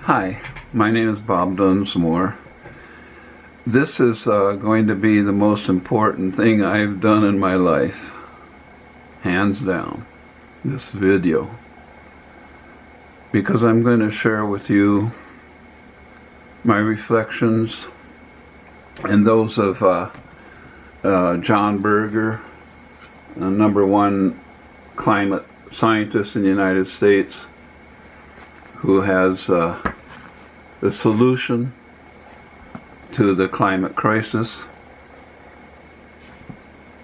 Hi, my name is Bob Dunsmore. This is going to be the most important thing I've done in my life, hands down, this video, because I'm going to share with you my reflections and those of John Berger, #1 climate scientist in the United States, who has the solution to the climate crisis.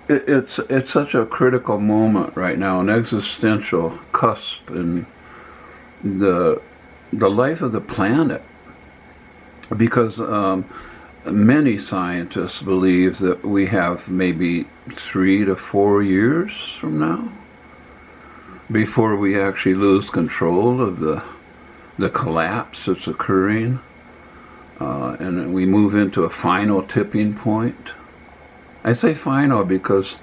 It's such a critical moment right now, an existential cusp in the life of the planet, because many scientists believe that we have maybe 3 to 4 years from now before we actually lose control of the collapse that's occurring, and we move into a final tipping point. I say final because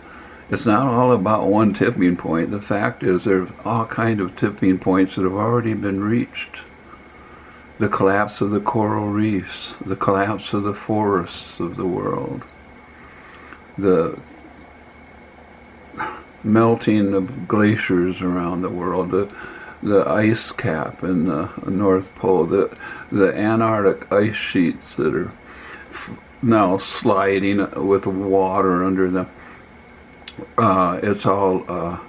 it's not all about one tipping point. The fact is there's all kinds of tipping points that have already been reached. The collapse of the coral reefs, the collapse of the forests of the world, the melting of glaciers around the world, the ice cap in the North Pole, the Antarctic ice sheets that are now sliding with water under them. It's all a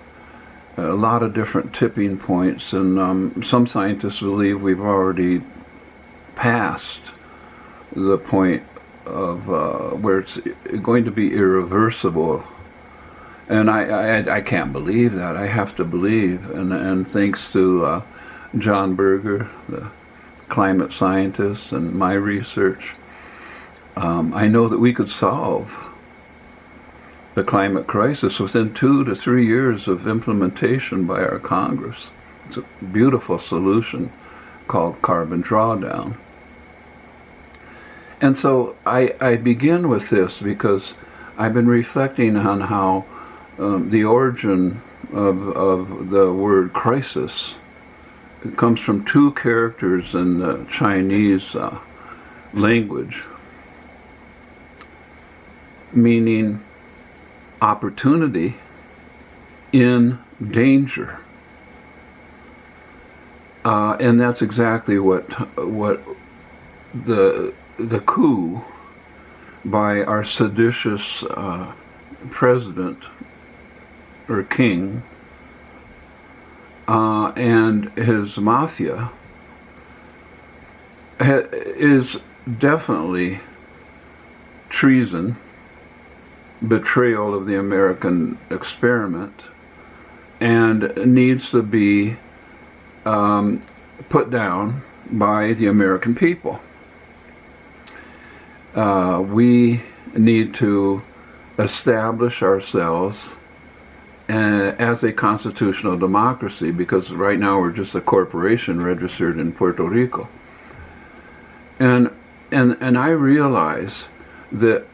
lot of different tipping points, and some scientists believe we've already passed the point of where it's going to be irreversible. And I can't believe that. I have to believe. And thanks to John Berger, the climate scientist, and my research, I know that we could solve the climate crisis within 2 to 3 years of implementation by our Congress. It's a beautiful solution called carbon drawdown. And so I begin with this because I've been reflecting on how the origin of the word crisis comes from 2 characters in the Chinese language, meaning opportunity in danger. And that's exactly what the coup by our seditious president or king and his mafia is definitely treason, betrayal of the American experiment, and needs to be put down by the American people. We need to establish ourselves as a constitutional democracy, because right now we're just a corporation registered in Puerto Rico. And I realize that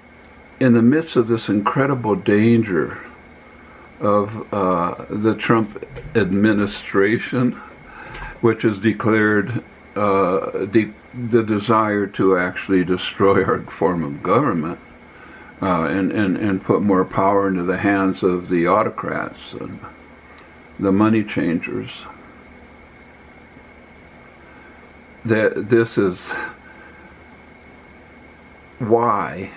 in the midst of this incredible danger of the Trump administration, which has declared the desire to actually destroy our form of government, and put more power into the hands of the autocrats and the money changers, that this is why,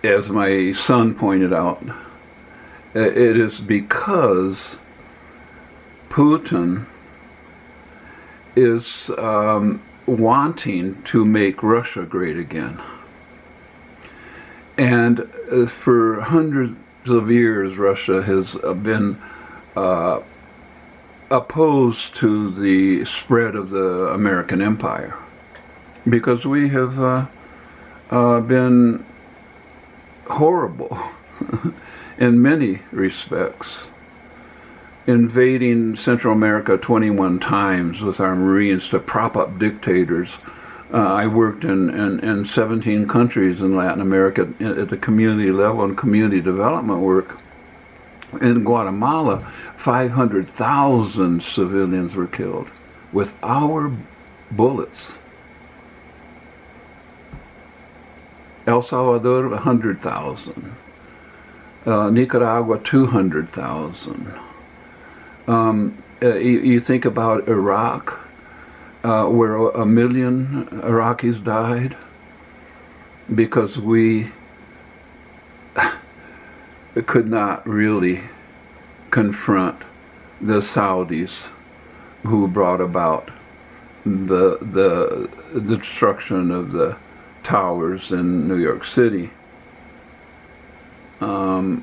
as my son pointed out, it is because Putin is wanting to make Russia great again. And for hundreds of years, Russia has been opposed to the spread of the American empire, because we have been horrible in many respects, invading Central America 21 times with our Marines to prop up dictators. I worked in 17 countries in Latin America at the community level and community development work. In Guatemala, 500,000 civilians were killed with our bullets. El Salvador, 100,000. Nicaragua, 200,000. You think about Iraq, where 1 million Iraqis died because we could not really confront the Saudis who brought about the destruction of the towers in New York City. I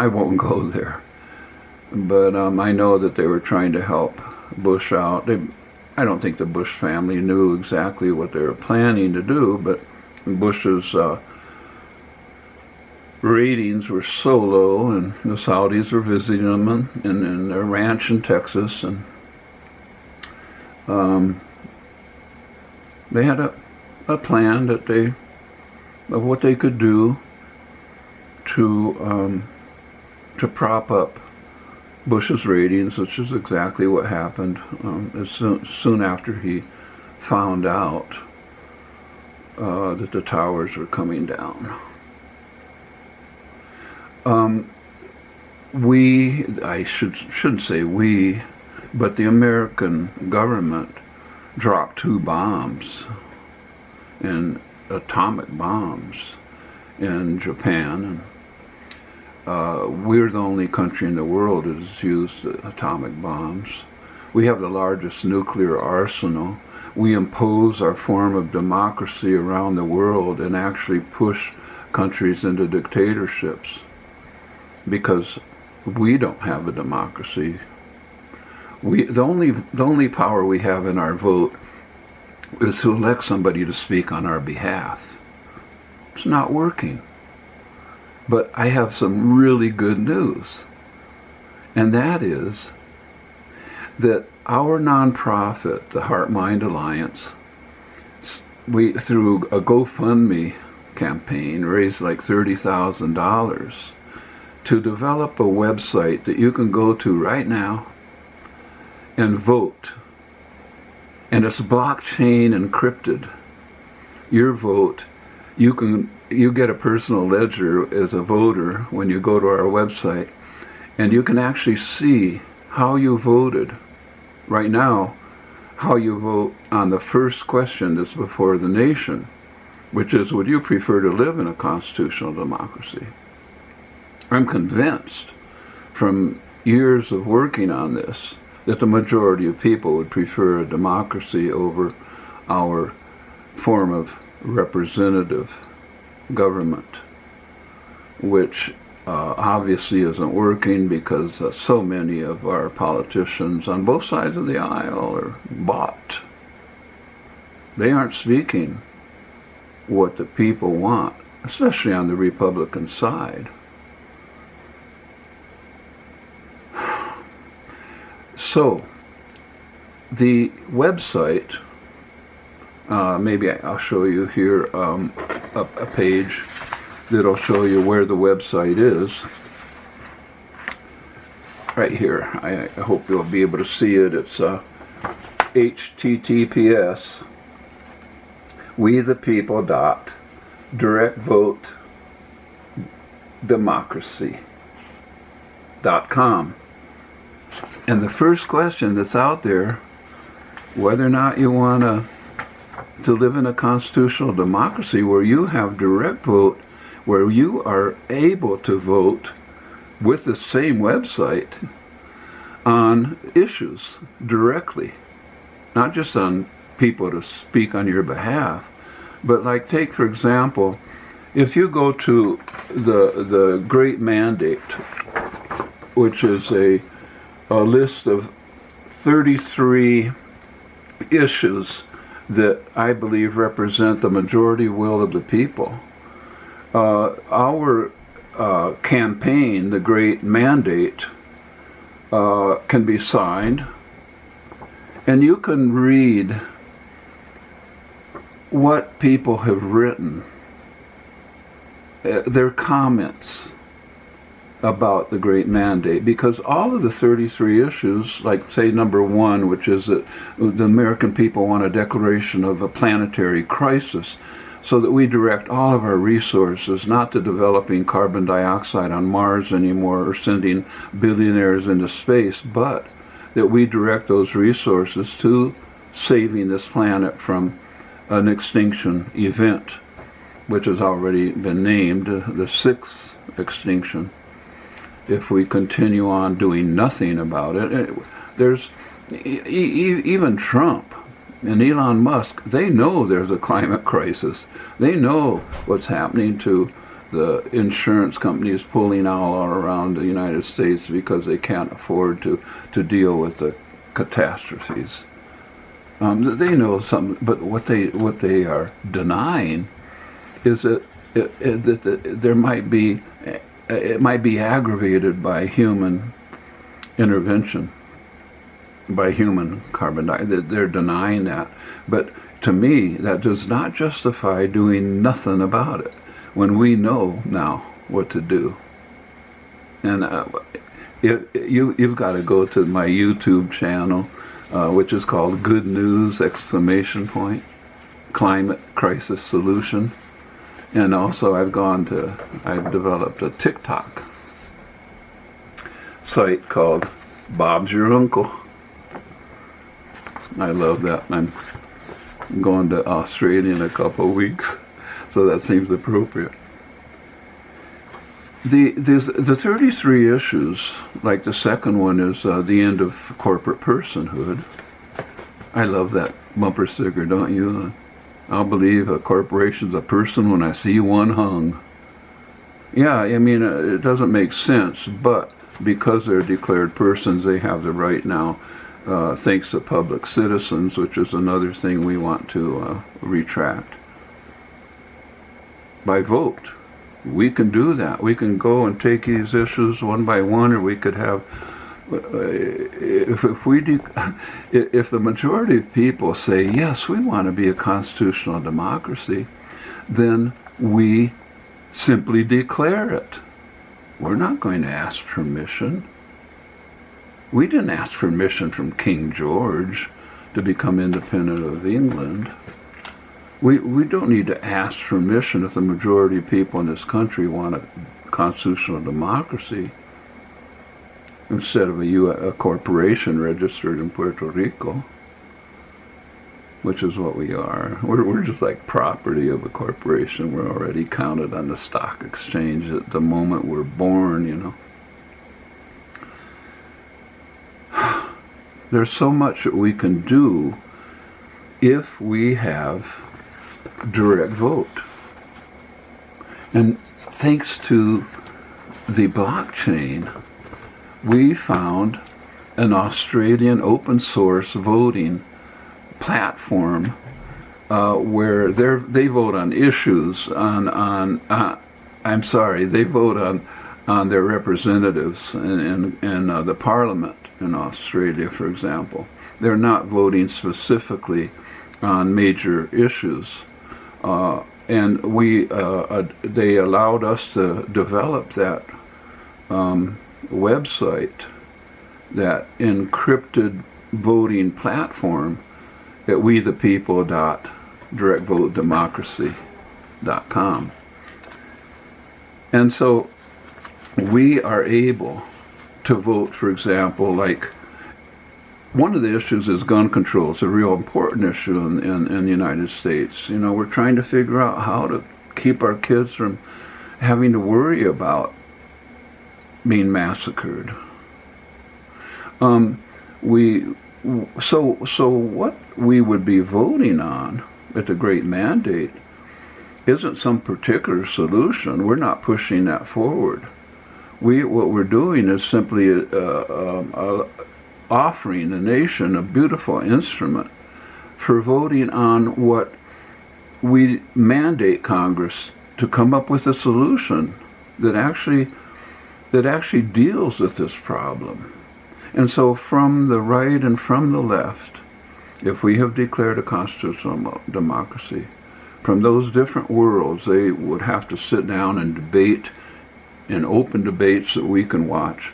won't go there, but I know that they were trying to help Bush out. I don't think the Bush family knew exactly what they were planning to do, but Bush's ratings were so low, and the Saudis were visiting them in their ranch in Texas, and they had a plan that of what they could do to prop up Bush's ratings, which is exactly what happened as soon after he found out that the towers were coming down. I shouldn't say we, but the American government dropped 2 bombs, and atomic bombs, in Japan. We're the only country in the world that has used atomic bombs. We have the largest nuclear arsenal. We impose our form of democracy around the world and actually push countries into dictatorships because we don't have a democracy. The only power we have in our vote is to elect somebody to speak on our behalf. It's not working. But I have some really good news, and that is that our nonprofit, the Heart Mind Alliance, we, through a GoFundMe campaign, raised like $30,000 to develop a website that you can go to right now and vote. And it's blockchain encrypted. Your vote, you get a personal ledger as a voter when you go to our website, and you can actually see how you voted right now, how you vote on the first question that's before the nation, which is, would you prefer to live in a constitutional democracy? I'm convinced from years of working on this that the majority of people would prefer a democracy over our form of representative government, which obviously isn't working because so many of our politicians on both sides of the aisle are bought. They aren't speaking what the people want, especially on the Republican side. So, the website, maybe I'll show you here a page that'll show you where the website is. Right here. I hope you'll be able to see it. It's https wethepeople.directvote.democracy.com. And the first question that's out there, whether or not you want to live in a constitutional democracy where you have direct vote, where you are able to vote with the same website on issues directly, not just on people to speak on your behalf, but like take, for example, if you go to the Great Mandate, which is a list of 33 issues that I believe represent the majority will of the people. Our campaign, the Great Mandate, can be signed, and you can read what people have written, their comments, about the great mandate, because all of the 33 issues, like say number 1, which is that the American people want a declaration of a planetary crisis, so that we direct all of our resources not to developing carbon dioxide on Mars anymore or sending billionaires into space, but that we direct those resources to saving this planet from an extinction event, which has already been named the 6th extinction. If we continue on doing nothing about it, there's even Trump and Elon Musk, they know there's a climate crisis. They know what's happening to the insurance companies pulling out all around the United States because they can't afford to deal with the catastrophes. They know something, but what they are denying is that there might be, it might be aggravated by human intervention, by human carbon dioxide. They're denying that. But to me, that does not justify doing nothing about it when we know now what to do. And you've got to go to my YouTube channel, which is called Good News! Climate Crisis Solution. And also I've developed a TikTok site called Bob's Your Uncle. I love that. I'm going to Australia in a couple of weeks, so that seems appropriate. The 33 issues, like the second one is the end of corporate personhood. I love that bumper sticker, don't you? I'll believe a corporation's a person when I see one hung. Yeah, I mean, it doesn't make sense, but because they're declared persons, they have the right now, thanks to public citizens, which is another thing we want to retract. By vote. We can do that. We can go and take these issues one by one, or we could have, if the majority of people say, yes, we want to be a constitutional democracy, then we simply declare it. We're not going to ask permission. We didn't ask permission from King George to become independent of England. We don't need to ask permission if the majority of people in this country want a constitutional democracy instead of a corporation registered in Puerto Rico, which is what we are. We're just like property of a corporation. We're already counted on the stock exchange at the moment we're born, you know. There's so much that we can do if we have direct vote. And thanks to the blockchain, we found an Australian open source voting platform where they vote on issues they vote on their representatives in the parliament in Australia, for example. They're not voting specifically on major issues. And they allowed us to develop that website, that encrypted voting platform at wethepeople.directvotedemocracy.com. And so we are able to vote, for example, like one of the issues is gun control. It's a real important issue in the United States. You know, we're trying to figure out how to keep our kids from having to worry about being massacred. So what we would be voting on at the Great Mandate isn't some particular solution. We're not pushing that forward. What we're doing is simply offering the nation a beautiful instrument for voting on what we mandate Congress to come up with a solution that actually deals with this problem. And so from the right and from the left, if we have declared a constitutional democracy, from those different worlds, they would have to sit down and debate in open debates that we can watch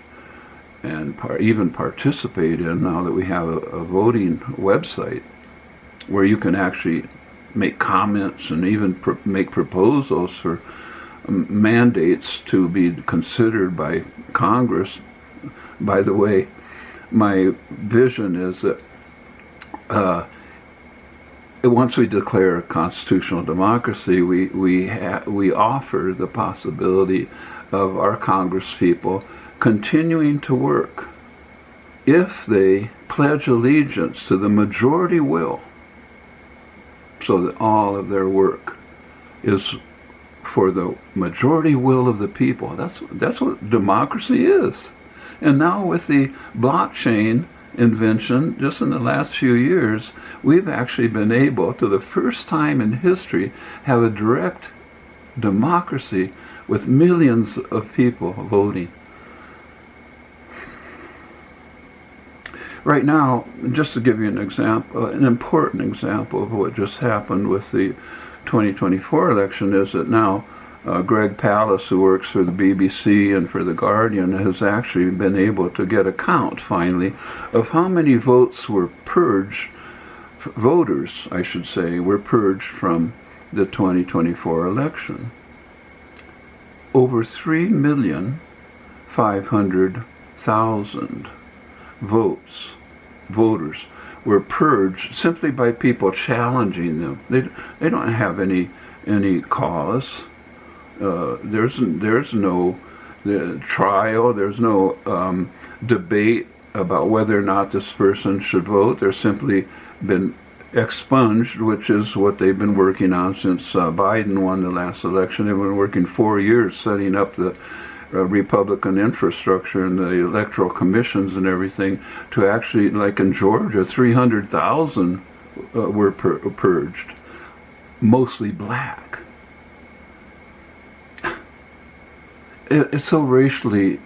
and even participate in, now that we have a voting website where you can actually make comments and even make proposals for mandates to be considered by Congress. By the way, my vision is that once we declare a constitutional democracy, we offer the possibility of our Congress people continuing to work if they pledge allegiance to the majority will, so that all of their work is for the majority will of the people. That's what democracy is. And now with the blockchain invention, just in the last few years, we've actually been able, to the first time in history, have a direct democracy with millions of people voting. Right now, just to give you an example, an important example of what just happened with the 2024 election, is that now Greg Palast, who works for the BBC and for The Guardian, has actually been able to get a count, finally, of how many votes were purged, voters, I should say, were purged from the 2024 election. Over 3,500,000 voters were purged simply by people challenging them. They don't have any cause. There's no trial. There's no debate about whether or not this person should vote. They're simply been expunged, which is what they've been working on since Biden won the last election. They've been working 4 years setting up the Republican infrastructure and the electoral commissions and everything to actually, like in Georgia, 300,000 were purged, mostly black. It's so racially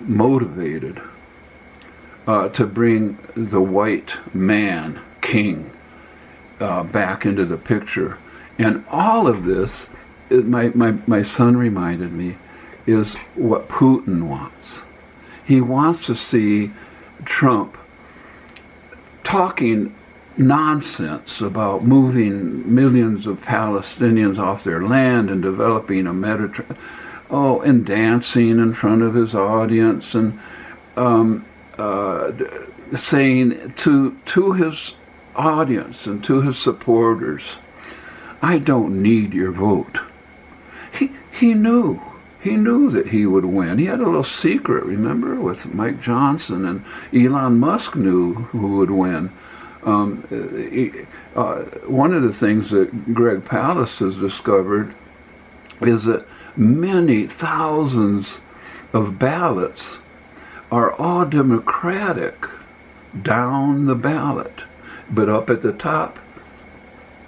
motivated to bring the white man, king, back into the picture. And all of this, my son reminded me, is what Putin wants. He wants to see Trump talking nonsense about moving millions of Palestinians off their land and developing a Mediterranean, and dancing in front of his audience and saying to his audience and to his supporters, I don't need your vote. He knew that he would win. He had a little secret, remember, with Mike Johnson, and Elon Musk knew who would win. One of the things that Greg Palast has discovered is that many thousands of ballots are all Democratic down the ballot, but up at the top,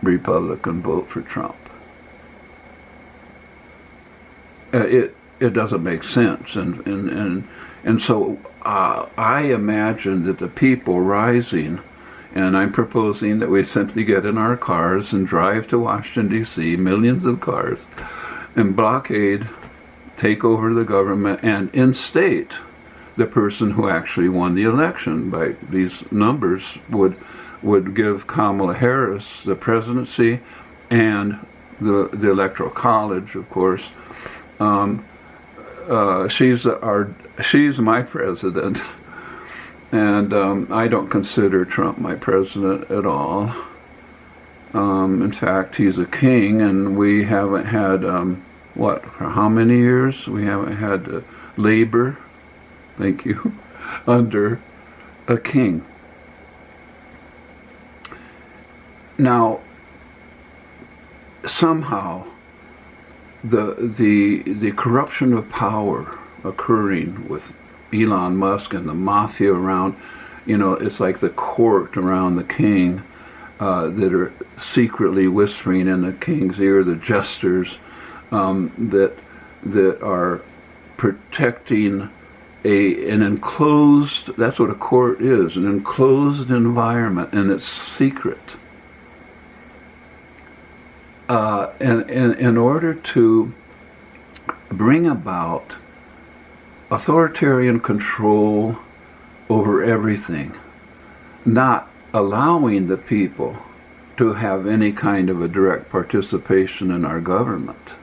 Republican vote for Trump. It doesn't make sense, and so I imagine that the people rising. And I'm proposing that we simply get in our cars and drive to Washington, D.C., millions of cars, and blockade, take over the government, and enstate the person who actually won the election. By these numbers would give Kamala Harris the presidency and the Electoral College, of course. She's my president. And I don't consider Trump my president at all. In fact, he's a king, and we haven't had, for how many years? We haven't had labor, thank you, under a king. Now, somehow, the corruption of power occurring with Elon Musk and the mafia around, it's like the court around the king that are secretly whispering in the king's ear, the jesters that are protecting an enclosed, that's what a court is, an enclosed environment, and it's secret. And in order to bring about authoritarian control over everything, not allowing the people to have any kind of a direct participation in our government.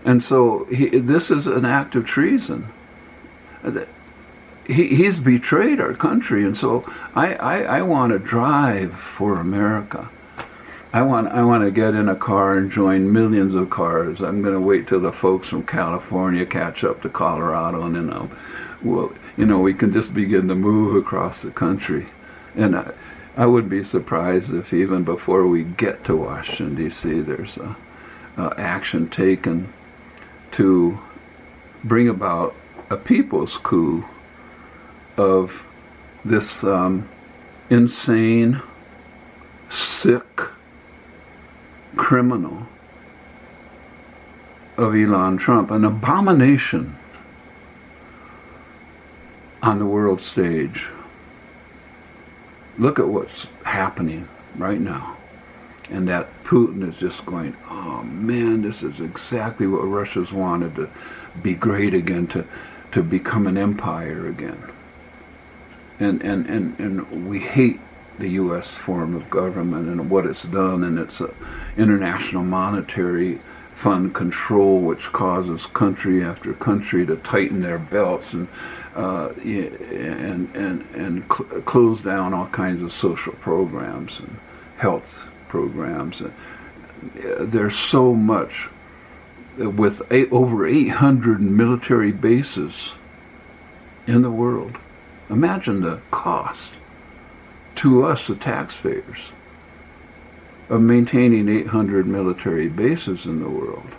And so this is an act of treason. He's betrayed our country, and so I want to drive for America. I want to get in a car and join millions of cars. I'm going to wait till the folks from California catch up to Colorado, and then we can just begin to move across the country. And I would be surprised if even before we get to Washington, D.C., there's action taken to bring about a people's coup of this insane, sick criminal of Elon Trump, an abomination on the world stage. Look at what's happening right now. And that Putin is just going, oh man, this is exactly what Russia's wanted, to be great again, to become an empire again. And we hate the U.S. form of government and what it's done, and its international monetary fund control, which causes country after country to tighten their belts and close down all kinds of social programs and health programs. There's so much, with over 800 military bases in the world. Imagine the cost to us, the taxpayers, of maintaining 800 military bases in the world.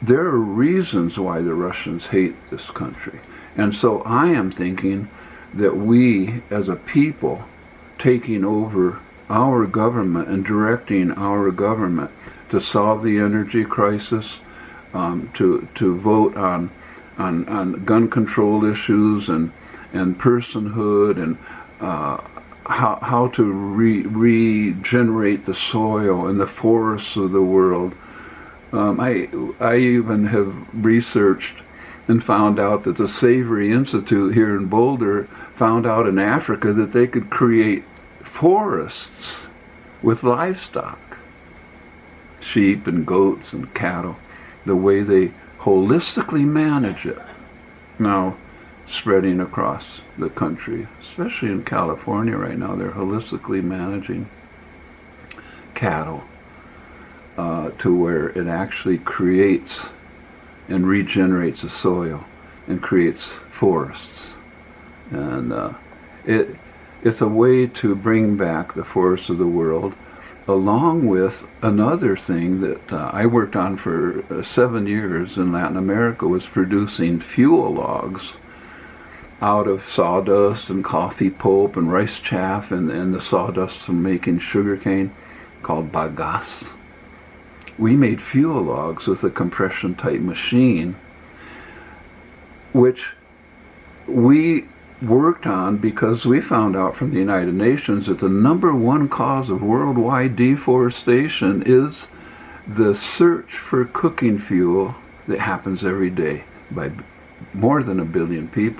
There are reasons why the Russians hate this country. And so I am thinking that we, as a people, taking over our government and directing our government to solve the energy crisis, to vote on gun control issues and personhood, and how to regenerate the soil and the forests of the world. I even have researched and found out that the Savory Institute here in Boulder found out in Africa that they could create forests with livestock, sheep and goats and cattle, the way they holistically manage it. Now, spreading across the country, especially in California right now, they're holistically managing cattle to where it actually creates and regenerates the soil and creates forests. And it's a way to bring back the forests of the world, along with another thing that I worked on for 7 years in Latin America, was producing fuel logs out of sawdust and coffee pulp and rice chaff and the sawdust from making sugarcane, called bagasse. We made fuel logs with a compression type machine, which we worked on because we found out from the United Nations that the #1 cause of worldwide deforestation is the search for cooking fuel that happens every day by more than 1 billion people.